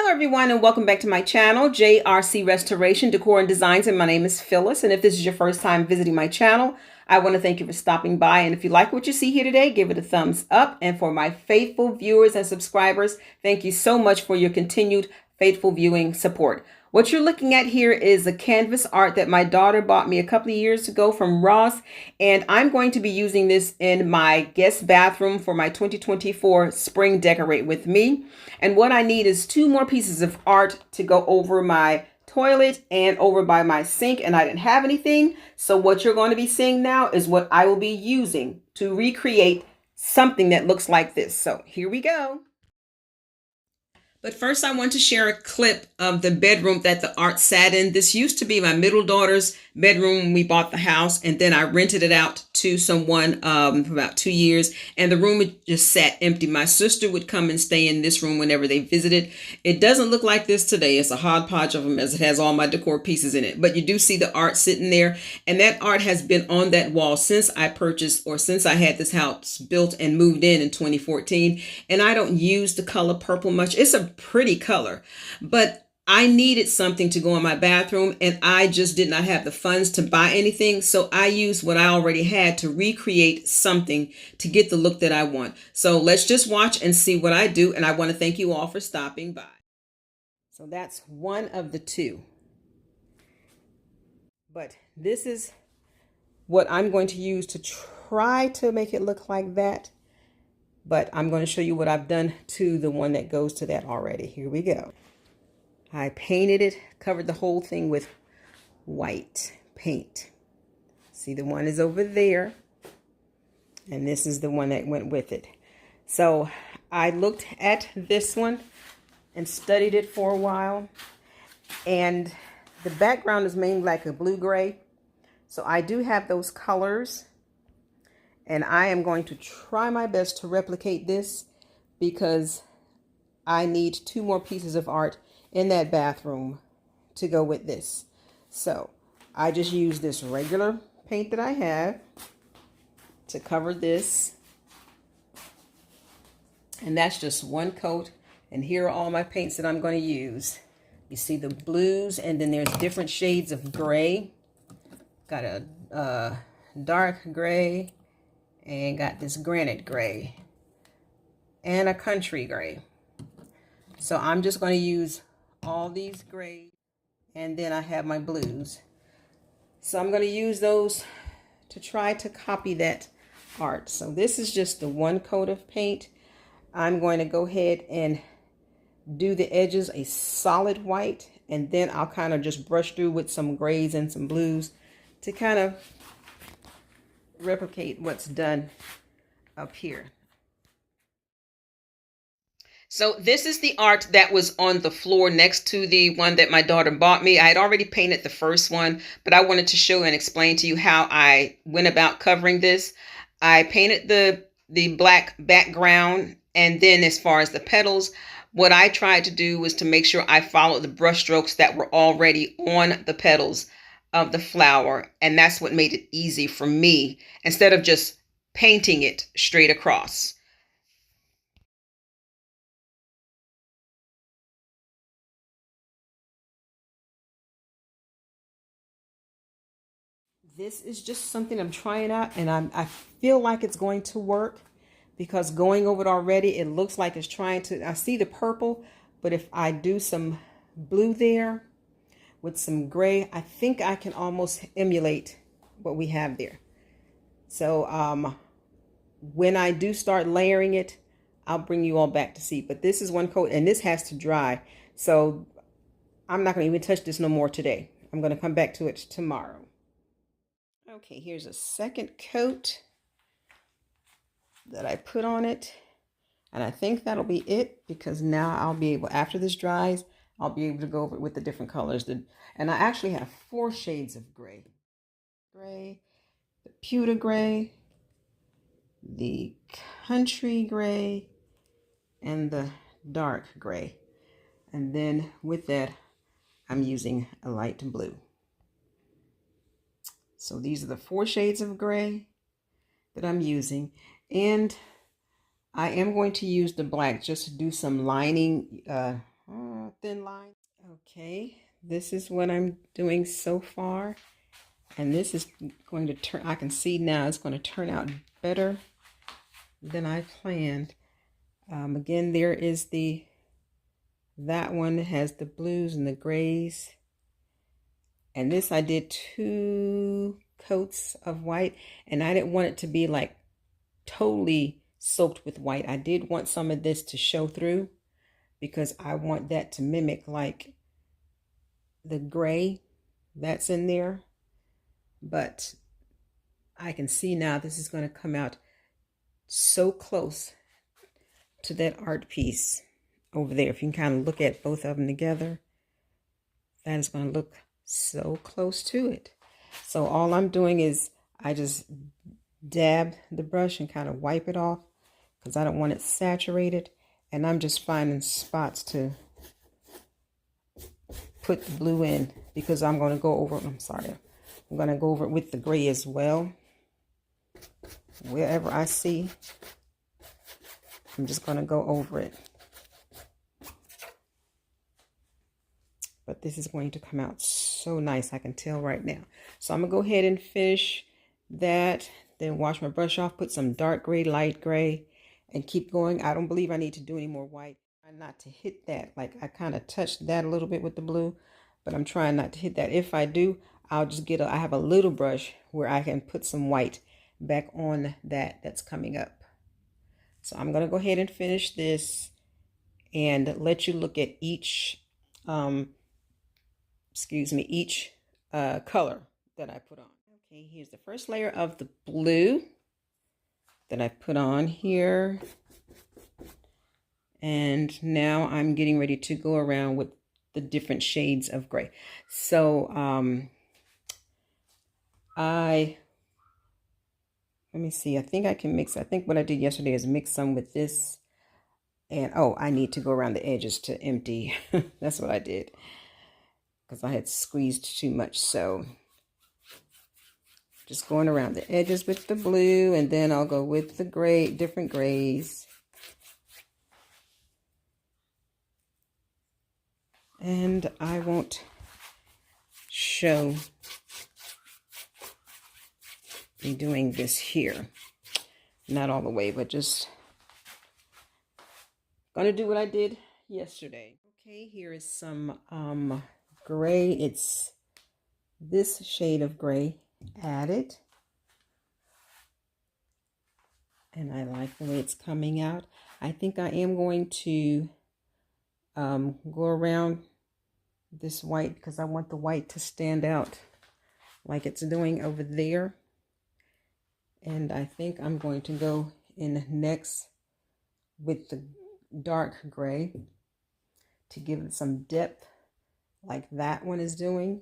Hello everyone and welcome back to my channel, JRC Restoration, Decor and Designs, and my name is Phyllis. And if this is your first time visiting my channel, I want to thank you for stopping by. And if you like what you see here today, give it a thumbs up. And for my faithful viewers and subscribers, thank you so much for your continued faithful viewing support. What you're looking at here is a canvas art that my daughter bought me a couple of years ago from Ross, and I'm going to be using this in my guest bathroom for my 2024 Spring Decorate with Me. And what I need is 2 more pieces of art to go over my toilet and over by my sink, and I didn't have anything. So what you're going to be seeing now is what I will be using to recreate something that looks like this. So here we go. But first, I want to share a clip of the bedroom that the art sat in. This used to be my middle daughter's bedroom when we bought the house, and then I rented it out to someone for about 2 years, and the room just sat empty. My sister would come and stay in this room whenever they visited. It doesn't look like this today. It's a hodgepodge of them as it has all my decor pieces in it, but you do see the art sitting there, and that art has been on that wall since I purchased, or since I had this house built and moved in 2014, and I don't use the color purple much. It's a pretty color, but I needed something to go in my bathroom, and I just did not have the funds to buy anything. So I used what I already had to recreate something to get the look that I want. So let's just watch and see what I do. And I want to thank you all for stopping by. So that's one of the 2. But this is what I'm going to use to try to make it look like that. But I'm going to show you what I've done to the one that goes to that already. Here we go. I painted it, covered the whole thing with white paint. See, the one is over there, and this is the one that went with it. So I looked at this one and studied it for a while, and the background is mainly like a blue-gray. So I do have those colors, and I am going to try my best to replicate this because I need 2 more pieces of art in that bathroom to go with this. So I just use this regular paint that I have to cover this, and that's just 1 coat. And here are all my paints that I'm going to use. You see the blues, and then there's different shades of gray. Got a dark gray, and got this granite gray and a country gray. So I'm just going to use all these grays, and then I have my blues. So I'm going to use those to try to copy that art. So this is just the 1 coat of paint. I'm going to go ahead and do the edges a solid white, and then I'll kind of just brush through with some grays and some blues to kind of replicate what's done up here. So this is the art that was on the floor next to the one that my daughter bought me. I had already painted the first one, but I wanted to show and explain to you how I went about covering this. I painted the black background, and then as far as the petals, what I tried to do was to make sure I followed the brush strokes that were already on the petals of the flower, and that's what made it easy for me instead of just painting it straight across. This is just something I'm trying out, and I feel like it's going to work because going over it already, it looks like it's trying to, I see the purple, but if I do some blue there with some gray, I think I can almost emulate what we have there. So when I do start layering it, I'll bring you all back to see. But this is 1 coat, and this has to dry. So I'm not going to even touch this no more today. I'm going to come back to it tomorrow. Okay, here's a 2nd coat that I put on it. And I think that'll be it, because now I'll be able, after this dries, I'll be able to go over it with the different colors. And I actually have 4 shades of gray. Gray, the pewter gray, the country gray, and the dark gray. And then with that, I'm using a light blue. So these are the 4 shades of gray that I'm using. And I am going to use the black just to do some lining. thin line. Okay, this is what I'm doing so far. And this is going to turn, I can see now it's going to turn out better than I planned. Again, there is that one has the blues and the grays. And this I did 2 coats of white, and I didn't want it to be like totally soaked with white. I did want some of this to show through because I want that to mimic like the gray that's in there. But I can see now this is going to come out so close to that art piece over there. If you can kind of look at both of them together, that is going to look so close to it. So all I'm doing is I just dab the brush and kind of wipe it off because I don't want it saturated. And I'm just finding spots to put the blue in because I'm going to go over, I'm going to go over it with the gray as well. Wherever I see, I'm just going to go over it. But this is going to come out so nice, I can tell right now. So I'm going to go ahead and finish that, then wash my brush off, put some dark gray, light gray, and keep going. I don't believe I need to do any more white. Try not to hit that. Like I kind of touched that a little bit with the blue, but I'm trying not to hit that. If I do, I'll just I have a little brush where I can put some white back on that's coming up. So I'm going to go ahead and finish this and let you look at each color that I put on. Okay, here's the first layer of the blue that I put on here. And now I'm getting ready to go around with the different shades of gray. So let me see, I think I can mix. I think what I did yesterday is mix some with this. And oh, I need to go around the edges to empty. That's what I did because I had squeezed too much. So just going around the edges with the blue, and then I'll go with the gray, different grays. And I won't show me doing this here. Not all the way, but just gonna do what I did yesterday. Okay, here is some gray. It's this shade of gray added. And I like the way it's coming out. I think I am going to go around this white because I want the white to stand out like it's doing over there. And I think I'm going to go in next with the dark gray to give it some depth like that one is doing.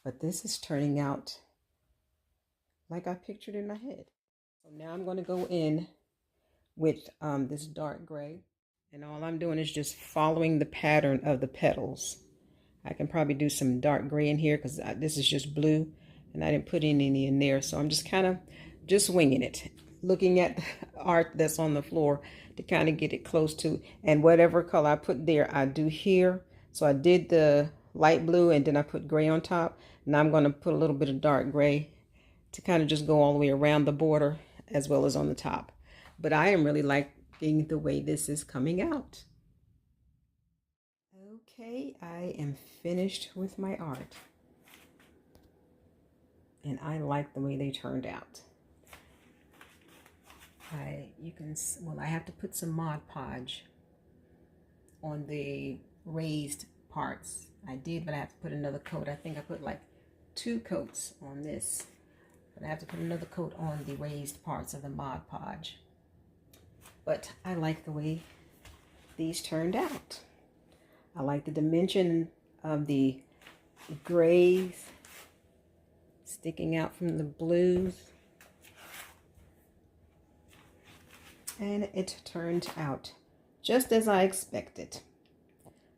But this is turning out like I pictured in my head. So now I'm going to go in with this dark gray. And all I'm doing is just following the pattern of the petals. I can probably do some dark gray in here because this is just blue and I didn't put any in there. So I'm just kind of just winging it, looking at the art that's on the floor to kind of get it close to. And whatever color I put there, I do here. So I did the light blue and then I put gray on top. Now I'm going to put a little bit of dark gray to kind of just go all the way around the border as well as on the top. But I am really liking the way this is coming out. Okay, I am finished with my art. And I like the way they turned out. I have to put some Mod Podge on the raised parts. I did, but I have to put another coat. I think I put like 2 coats on this. But I have to put another coat on the raised parts of the Mod Podge. But I like the way these turned out. I like the dimension of the grays sticking out from the blues. And it turned out just as I expected.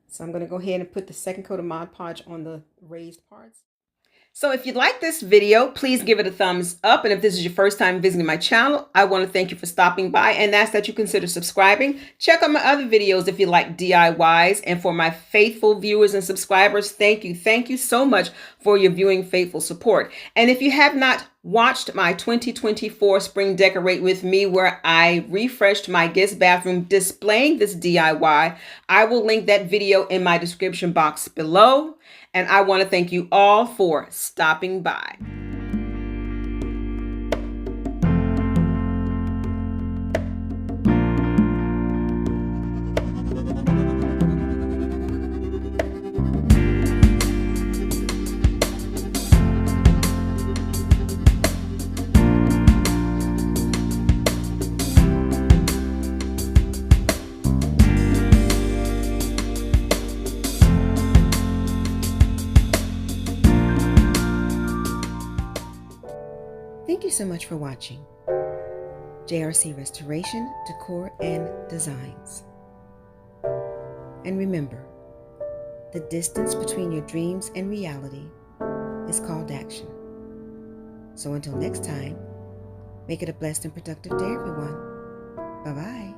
So I'm going to go ahead and put the second coat of Mod Podge on the raised parts. So if you like this video, please give it a thumbs up. And if this is your first time visiting my channel, I want to thank you for stopping by and ask that you consider subscribing. Check out my other videos if you like DIYs. And for my faithful viewers and subscribers, thank you. Thank you so much for your viewing faithful support. And if you have not watched my 2024 Spring Decorate with Me, where I refreshed my guest bathroom displaying this DIY, I will link that video in my description box below. And I want to thank you all for stopping by. Thank you so much for watching JRC Restoration, Decor, and Designs. And remember, the distance between your dreams and reality is called action. So until next time, make it a blessed and productive day, everyone. Bye-bye.